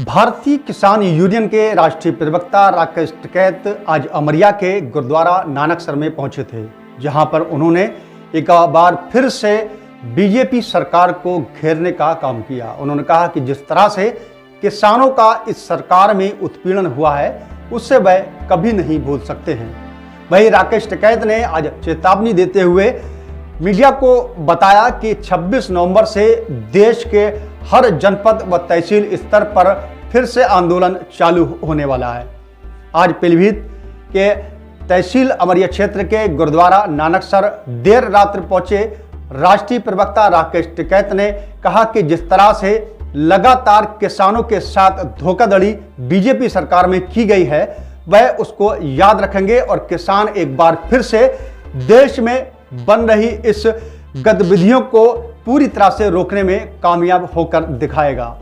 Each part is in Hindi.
भारतीय किसान यूनियन के राष्ट्रीय प्रवक्ता राकेश टिकैत आज अमरिया के गुरुद्वारा नानकसर में पहुंचे थे, जहां पर उन्होंने एक बार फिर से बीजेपी सरकार को घेरने का काम किया। उन्होंने कहा कि जिस तरह से किसानों का इस सरकार में उत्पीड़न हुआ है, उससे वह कभी नहीं भूल सकते हैं। वहीं राकेश टिकैत ने आज चेतावनी देते हुए मीडिया को बताया कि 26 नवंबर से देश के हर जनपद व तहसील स्तर पर फिर से आंदोलन चालू होने वाला है। आज पीलीभीत के तहसील अमरिया क्षेत्र के गुरुद्वारा नानकसर देर रात्रि पहुंचे राष्ट्रीय प्रवक्ता राकेश टिकैत ने कहा कि जिस तरह से लगातार किसानों के साथ धोखाधड़ी बीजेपी सरकार में की गई है, वह उसको याद रखेंगे और किसान एक बार फिर से देश में बन रही इस गतिविधियों को पूरी तरह से रोकने में कामयाब होकर दिखाएगा।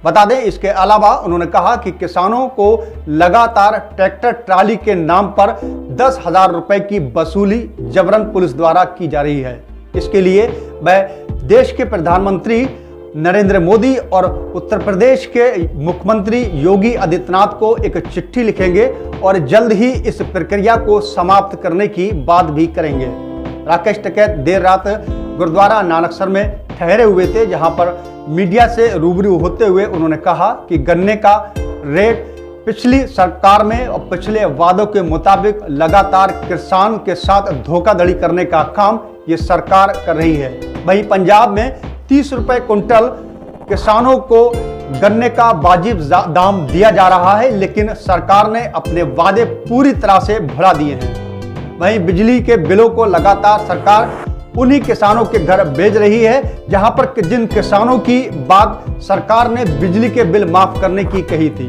बता दें, इसके अलावा उन्होंने कहा कि किसानों को लगातार ट्रैक्टर ट्राली के नाम पर 10,000 रुपए की वसूली जबरन पुलिस द्वारा की जा रही है। इसके लिए वह देश के प्रधानमंत्री नरेंद्र मोदी और उत्तर प्रदेश के मुख्यमंत्री योगी आदित्यनाथ को एक चिट्ठी लिखेंगे और जल्द ही इस प्रक्रिया को समाप्त करने की बात भी करेंगे। राकेश टिकैत देर रात गुरुद्वारा नानकसर में ठहरे हुए थे, जहां पर मीडिया से रूबरू होते हुए उन्होंने कहा कि गन्ने का रेट पिछली सरकार में और पिछले वादों के मुताबिक लगातार किसान के साथ धोखाधड़ी करने का काम ये सरकार कर रही है। वहीं पंजाब में 30 रुपए कुंटल किसानों को गन्ने का वाजिब दाम दिया जा रहा है, लेकिन सरकार ने अपने वादे पूरी तरह से भुला दिए हैं। वहीं बिजली के बिलों को लगातार सरकार उन्हीं किसानों के घर भेज रही है, जहां पर जिन किसानों की बात सरकार ने बिजली के बिल माफ करने की कही थी।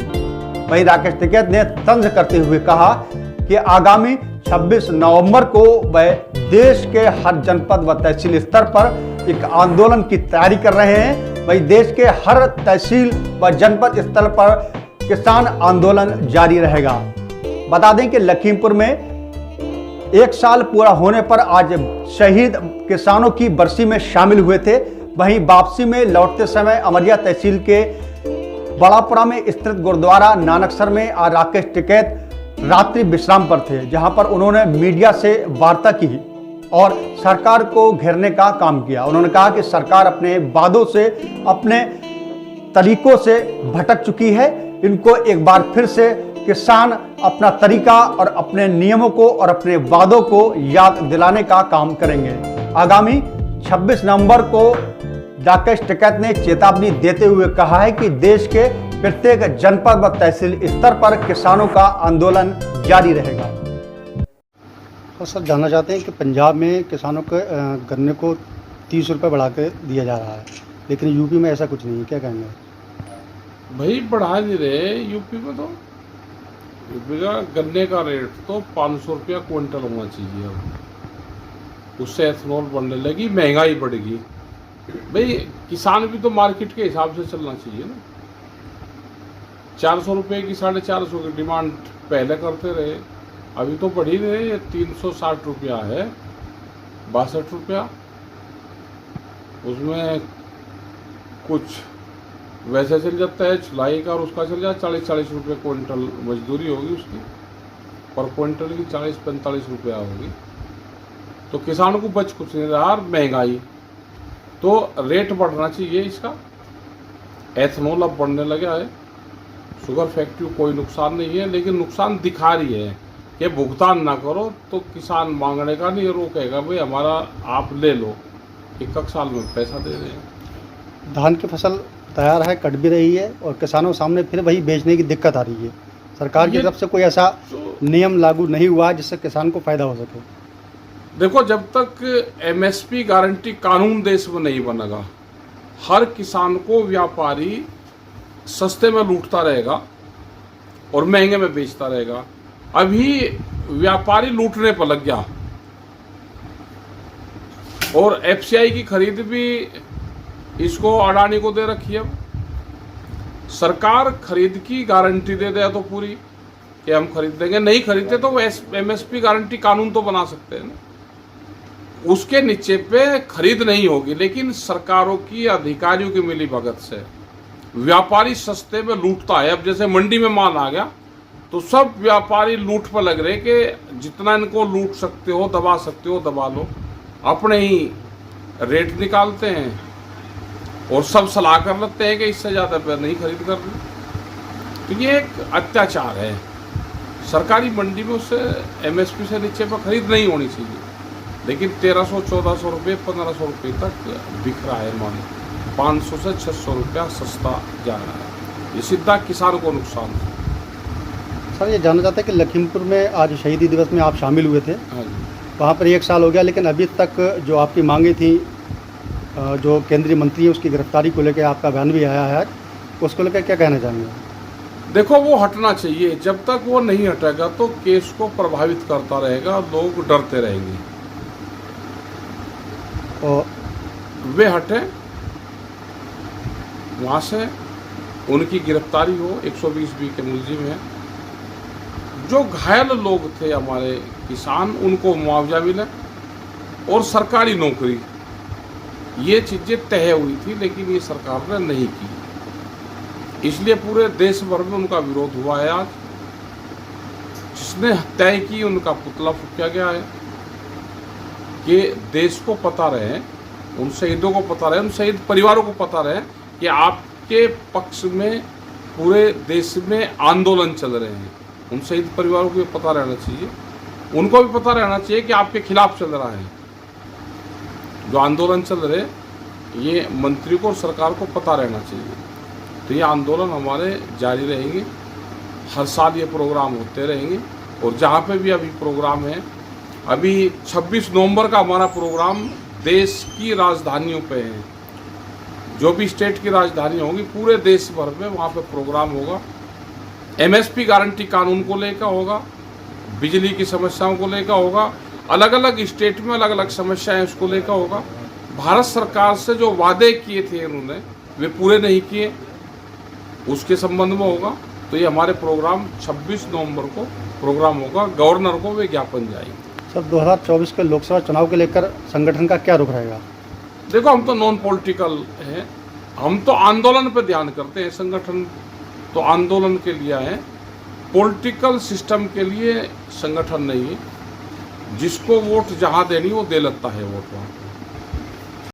वहीं राकेश टिकैत ने तंज करते हुए कहा कि आगामी 26 नवंबर को वह देश के हर जनपद व तहसील स्तर पर एक आंदोलन की तैयारी कर रहे हैं। वहीं देश के हर तहसील व जनपद स्तर पर किसान आंदोलन जारी रहेगा। बता दें कि लखीमपुर में 1 साल पूरा होने पर आज शहीद किसानों की बरसी में शामिल हुए थे। वहीं वापसी में लौटते समय अमरिया तहसील के बड़ापुरा में स्थित गुरुद्वारा नानकसर में आज राकेश टिकैत रात्रि विश्राम पर थे, जहां पर उन्होंने मीडिया से वार्ता की और सरकार को घेरने का काम किया। उन्होंने कहा कि सरकार अपने वादों से, अपने तरीकों से भटक चुकी है। इनको एक बार फिर से किसान अपना तरीका और अपने नियमों को और अपने वादों को याद दिलाने का काम करेंगे। आगामी 26 नवंबर को राकेश टिकैत ने चेतावनी देते हुए कहा है कि देश के प्रत्येक जनपद व तहसील स्तर पर किसानों का आंदोलन जारी रहेगा। और सर, जानना चाहते हैं कि पंजाब में किसानों के गन्ने को 30 रुपये बढ़ा के दिया जा रहा है, लेकिन यूपी में ऐसा कुछ नहीं है, क्या कहेंगे? भाई बढ़ा नहीं रहे यूपी में, तो यूपी का गन्ने का रेट तो 500 रुपया क्विंटल होना चाहिए। अब उससे एथनॉल बढ़ने लगी, महंगाई बढ़ेगी। भाई किसान भी तो मार्केट के हिसाब से चलना चाहिए ना। 400 रुपये की 450 की डिमांड पहले करते रहे, अभी तो बढ़ ही रहे। ये 360 रुपया है, 62 रुपया। उसमें कुछ वैसे चल जाता है छुलाई का, और उसका चल जाए 40-40 रुपये क्विंटल मजदूरी होगी उसकी, पर क्विंटल की 40-45 रुपया होगी। तो किसानों को बच कुछ नहीं रहा। महंगाई तो रेट बढ़ना चाहिए इसका। एथनॉल अब बढ़ने लगा है। शुगर फैक्ट्री को कोई नुकसान नहीं है, लेकिन नुकसान दिखा रही है कि भुगतान ना करो तो किसान मांगने का नहीं रोकेगा। भाई हमारा आप ले लो, 1 साल में पैसा दे रहे हैं। धान की फसल तैयार है, कट भी रही है और किसानों के सामने फिर वही बेचने की दिक्कत आ रही है। सरकार की तरफ से कोई ऐसा नियम लागू नहीं हुआ जिससे किसान को फायदा हो सके। देखो, जब तक एमएसपी गारंटी कानून देश में नहीं बनेगा, हर किसान को व्यापारी सस्ते में लूटता रहेगा और महंगे में बेचता रहेगा। अभी व्यापारी लूटने पर लग गया और एफसीआई की खरीद भी इसको अडानी को दे रखी है। सरकार खरीद की गारंटी दे दे तो पूरी कि हम खरीद देंगे, नहीं खरीदते तो एमएसपी गारंटी कानून तो बना सकते हैं ना। उसके नीचे पे खरीद नहीं होगी, लेकिन सरकारों की, अधिकारियों की मिली भगत से व्यापारी सस्ते में लूटता है। अब जैसे मंडी में माल आ गया तो सब व्यापारी लूट पर लग रहे कि जितना इनको लूट सकते हो, दबा सकते हो, दबा लो। अपने ही रेट निकालते हैं और सब सलाह कर लेते हैं कि इससे ज़्यादा पर नहीं खरीद करनी। तो ये एक अत्याचार है। सरकारी मंडी में उससे MSP से नीचे पर खरीद नहीं होनी चाहिए, लेकिन 1300-1400 रुपये, 1500 रुपये तक बिक रहा है माल। 500 से 600 रुपया सस्ता जा रहा है। ये सीधा किसान को नुकसान है। सर, ये जानना चाहते हैं कि लखीमपुर में आज शहीदी दिवस में आप शामिल हुए थे। हाँ जी। वहाँ पर 1 साल हो गया, लेकिन अभी तक जो आपकी मांगे थी, जो केंद्रीय मंत्री है उसकी गिरफ्तारी को लेकर आपका बयान भी आया है, उसको लेकर क्या कहना चाहेंगे? देखो, वो हटना चाहिए। जब तक वो नहीं हटेगा तो केस को प्रभावित करता रहेगा, लोग डरते रहेंगे। और वे हटे, वहाँ से उनकी गिरफ्तारी हो। 120B के मुलजिम हैं। जो घायल लोग थे हमारे किसान, उनको मुआवजा मिले और सरकारी नौकरी, ये चीज़ें तय हुई थी, लेकिन ये सरकार ने नहीं की। इसलिए पूरे देश भर में उनका विरोध हुआ है। आज जिसने तय की उनका पुतला फूंका गया है कि देश को पता रहे, उन शहीदों को पता रहे, उन शहीद परिवारों को पता रहे कि आपके पक्ष में पूरे देश में आंदोलन चल रहे हैं। उन शहीद परिवारों को पता रहना चाहिए, उनको भी पता रहना चाहिए कि आपके खिलाफ चल रहा है जो आंदोलन चल रहे, ये मंत्री को और सरकार को पता रहना चाहिए। तो ये आंदोलन हमारे जारी रहेंगे, हर साल ये प्रोग्राम होते रहेंगे। और जहाँ पे भी अभी प्रोग्राम है, अभी 26 नवंबर का हमारा प्रोग्राम देश की राजधानियों पे है। जो भी स्टेट की राजधानी होगी पूरे देश भर में वहाँ पे प्रोग्राम होगा। MSP गारंटी कानून को लेकर होगा, बिजली की समस्याओं को लेकर होगा, अलग अलग स्टेट में अलग अलग समस्याएं उसको लेकर होगा। भारत सरकार से जो वादे किए थे उन्होंने, वे पूरे नहीं किए, उसके संबंध में होगा। तो ये हमारे प्रोग्राम 26 नवंबर को प्रोग्राम होगा, गवर्नर को वे ज्ञापन जाएंगे। सर, 2024 के लोकसभा चुनाव को लेकर संगठन का क्या रुख रहेगा? देखो, हम तो नॉन पॉलिटिकल हैं, हम तो आंदोलन पर ध्यान करते हैं। संगठन तो आंदोलन के लिए है, पॉलिटिकल सिस्टम के लिए संगठन नहीं है। जिसको वोट जहाँ देनी वो दे लेता है वोट वहाँ।